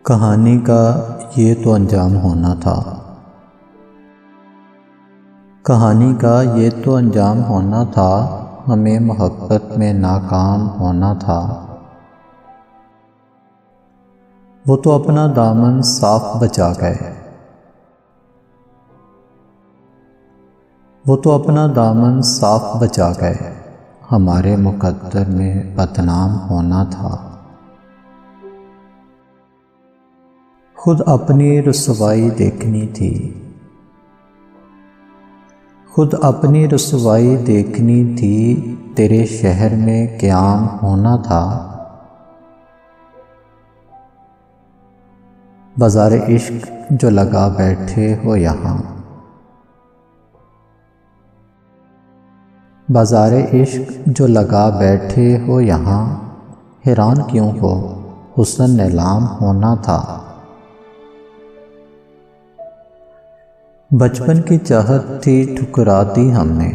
کہانی کا یہ تو انجام ہونا تھا، کہانی کا یہ تو انجام ہونا تھا، ہمیں محبت میں ناکام ہونا تھا۔ وہ تو اپنا دامن صاف بچا گئے، وہ تو اپنا دامن صاف بچا گئے، ہمارے مقدر میں بدنام ہونا تھا۔ خود اپنی رسوائی دیکھنی تھی، خود اپنی رسوائی دیکھنی تھی، تیرے شہر میں قیام ہونا تھا۔ بازار عشق جو لگا بیٹھے ہو یہاں، بازار عشق جو لگا بیٹھے ہو یہاں، حیران کیوں ہو، حسن نیلام ہونا تھا۔ بچپن کی چاہت تھی ٹھکرا دی ہم نے،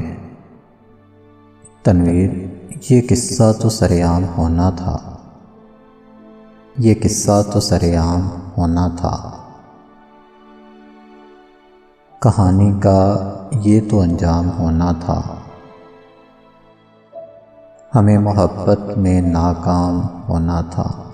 تنویر یہ قصہ تو سرعام ہونا تھا، یہ قصہ تو سرعام ہونا تھا۔ کہانی کا یہ تو انجام ہونا تھا، ہمیں محبت میں ناکام ہونا تھا۔